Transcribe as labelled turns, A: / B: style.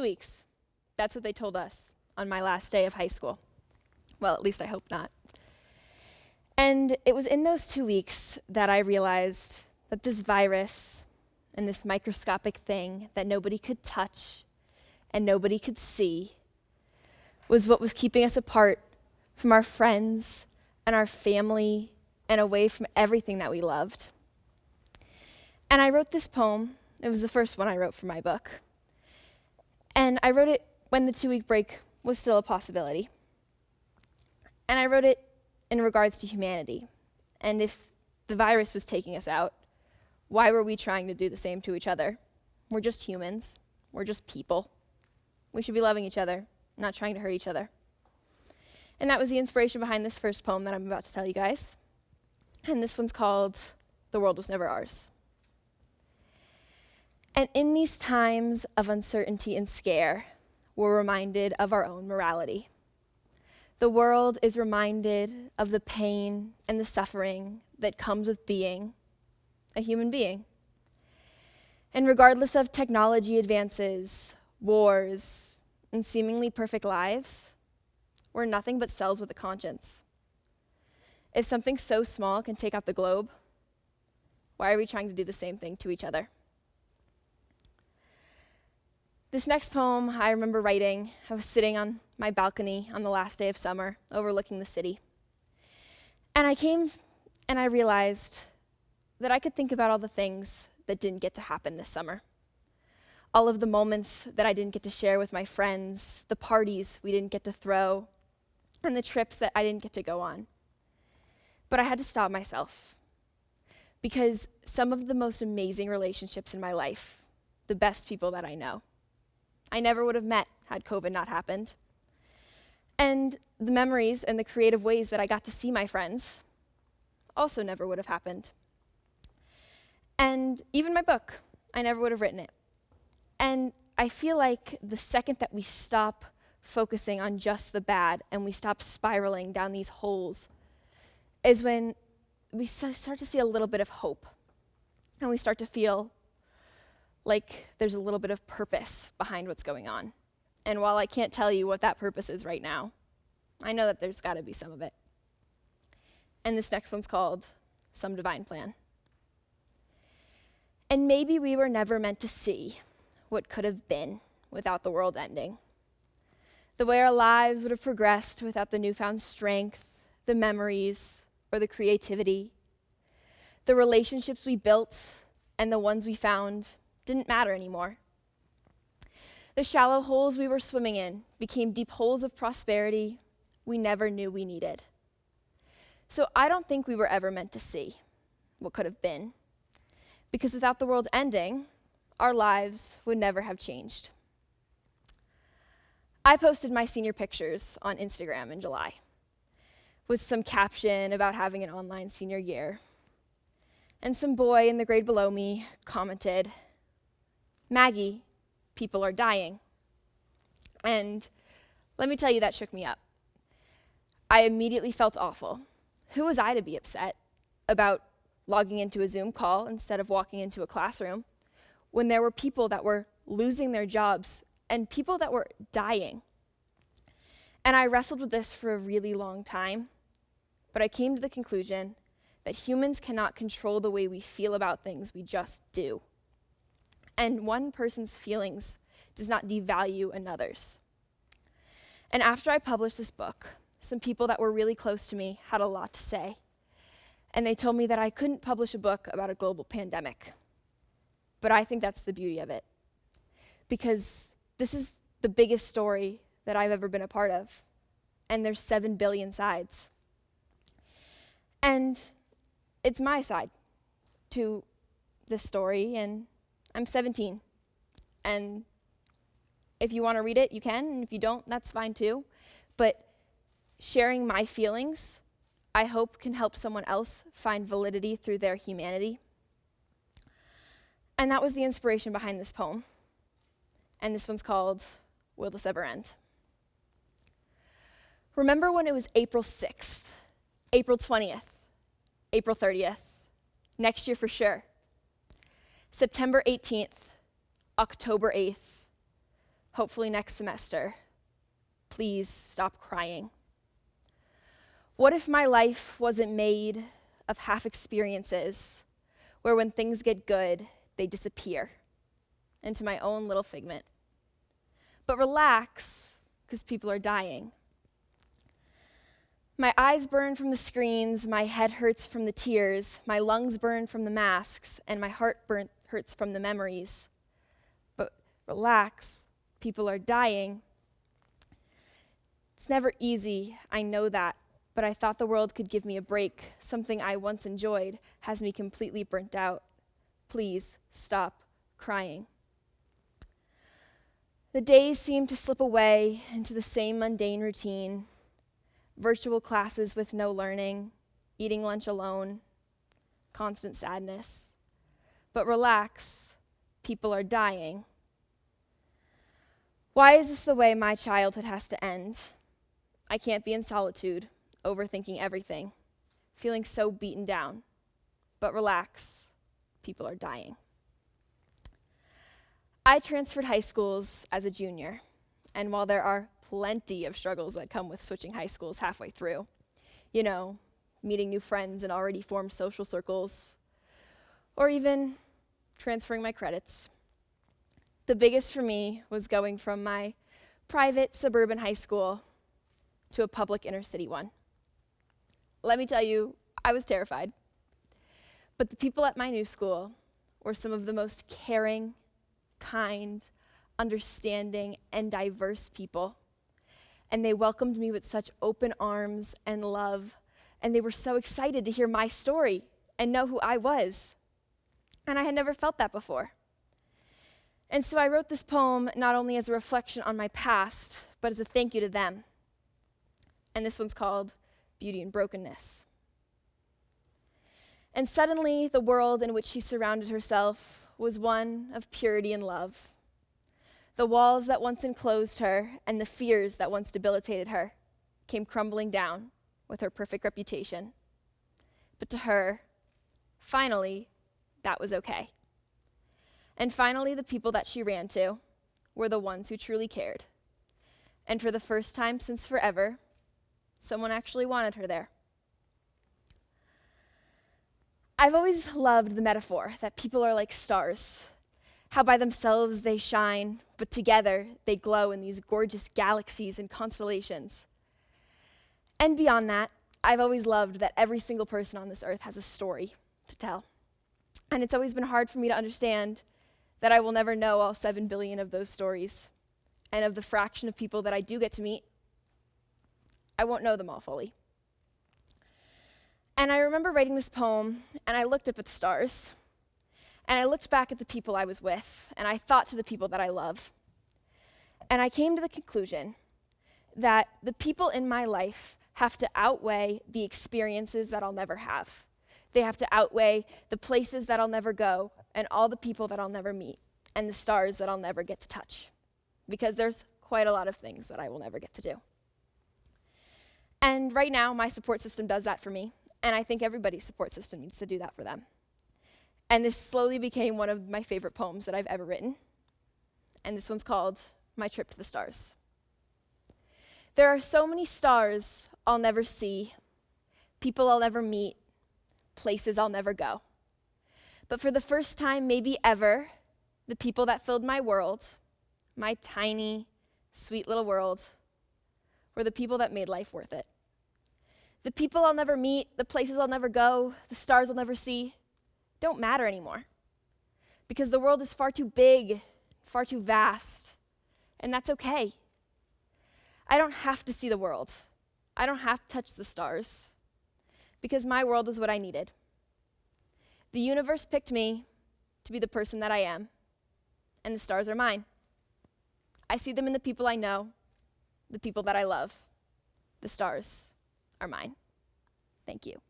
A: 2 weeks. That's what they told us on my last day of high school. Well, at least I hope not. And it was in those 2 weeks that I realized that this virus and this microscopic thing that nobody could touch and nobody could see was what was keeping us apart from our friends and our family and away from everything that we loved. And I wrote this poem. It was the first one I wrote for my book. And I wrote it when the 2-week break was still a possibility. And I wrote it in regards to humanity. And if the virus was taking us out, why were we trying to do the same to each other? We're just humans. We're just people. We should be loving each other, not trying to hurt each other. And that was the inspiration behind this first poem that I'm about to tell you guys. And this one's called The World Was Never Ours. And in these times of uncertainty and scare, we're reminded of our own morality. The world is reminded of the pain and the suffering that comes with being a human being. And regardless of technology advances, wars, and seemingly perfect lives, we're nothing but cells with a conscience. If something so small can take out the globe, why are we trying to do the same thing to each other? This next poem I remember writing, I was sitting on my balcony on the last day of summer, overlooking the city. And I came and I realized that I could think about all the things that didn't get to happen this summer. All of the moments that I didn't get to share with my friends, the parties we didn't get to throw, and the trips that I didn't get to go on. But I had to stop myself, because some of the most amazing relationships in my life, the best people that I know, I never would have met had COVID not happened. And the memories and the creative ways that I got to see my friends also never would have happened. And even my book, I never would have written it. And I feel like the second that we stop focusing on just the bad and we stop spiraling down these holes is when we start to see a little bit of hope. And we start to feel like there's a little bit of purpose behind what's going on. And while I can't tell you what that purpose is right now, I know that there's got to be some of it. And this next one's called Some Divine Plan. And maybe we were never meant to see what could have been without the world ending. The way our lives would have progressed without the newfound strength, the memories, or the creativity. The relationships we built and the ones we found didn't matter anymore. The shallow holes we were swimming in became deep holes of prosperity we never knew we needed. So I don't think we were ever meant to see what could have been, because without the world ending, our lives would never have changed. I posted my senior pictures on Instagram in July with some caption about having an online senior year. And some boy in the grade below me commented, "Maggie, people are dying." And let me tell you, that shook me up. I immediately felt awful. Who was I to be upset about logging into a Zoom call instead of walking into a classroom when there were people that were losing their jobs and people that were dying? And I wrestled with this for a really long time, but I came to the conclusion that humans cannot control the way we feel about things, we just do. And one person's feelings does not devalue another's. And after I published this book, some people that were really close to me had a lot to say. And they told me that I couldn't publish a book about a global pandemic. But I think that's the beauty of it, because this is the biggest story that I've ever been a part of, and there's 7 billion sides. And it's my side to this story, and I'm 17. And if you want to read it, you can, and if you don't, that's fine too. But sharing my feelings, I hope, can help someone else find validity through their humanity. And that was the inspiration behind this poem. And this one's called Will This Ever End? Remember when it was April 6th, April 20th, April 30th, next year for sure, September 18th, October 8th, hopefully next semester. Please stop crying. What if my life wasn't made of half experiences where when things get good, they disappear into my own little figment? But relax, because people are dying. My eyes burn from the screens, my head hurts from the tears, my lungs burn from the masks, and my heart hurts from the memories. But relax, people are dying. It's never easy, I know that, but I thought the world could give me a break. Something I once enjoyed has me completely burnt out. Please stop crying. The days seem to slip away into the same mundane routine. Virtual classes with no learning, eating lunch alone, constant sadness. But relax, people are dying. Why is this the way my childhood has to end? I can't be in solitude, overthinking everything, feeling so beaten down. But relax, people are dying. I transferred high schools as a junior, and while there are plenty of struggles that come with switching high schools halfway through, meeting new friends in already formed social circles, or even transferring my credits, the biggest for me was going from my private suburban high school to a public inner city one. Let me tell you, I was terrified. But the people at my new school were some of the most caring, kind, understanding, and diverse people. And they welcomed me with such open arms and love, and they were so excited to hear my story and know who I was. And I had never felt that before. And so I wrote this poem not only as a reflection on my past, but as a thank you to them. And this one's called Beauty and Brokenness. And suddenly, the world in which she surrounded herself was one of purity and love. The walls that once enclosed her and the fears that once debilitated her came crumbling down with her perfect reputation. But to her, finally, that was okay. And finally, the people that she ran to were the ones who truly cared. And for the first time since forever, someone actually wanted her there. I've always loved the metaphor that people are like stars, how by themselves they shine, but together they glow in these gorgeous galaxies and constellations. And beyond that, I've always loved that every single person on this earth has a story to tell. And it's always been hard for me to understand that I will never know all 7 billion of those stories. And of the fraction of people that I do get to meet, I won't know them all fully. And I remember writing this poem, and I looked up at the stars, and I looked back at the people I was with, and I thought to the people that I love. And I came to the conclusion that the people in my life have to outweigh the experiences that I'll never have. They have to outweigh the places that I'll never go, and all the people that I'll never meet, and the stars that I'll never get to touch. Because there's quite a lot of things that I will never get to do. And right now, my support system does that for me, and I think everybody's support system needs to do that for them. And this slowly became one of my favorite poems that I've ever written, and this one's called My Trip to the Stars. There are so many stars I'll never see, people I'll never meet, places I'll never go. But for the first time, maybe ever, the people that filled my world, my tiny, sweet little world, were the people that made life worth it. The people I'll never meet, the places I'll never go, the stars I'll never see, don't matter anymore. Because the world is far too big, far too vast, and that's okay. I don't have to see the world. I don't have to touch the stars, because my world was what I needed. The universe picked me to be the person that I am, and the stars are mine. I see them in the people I know, the people that I love. The stars are mine. Thank you.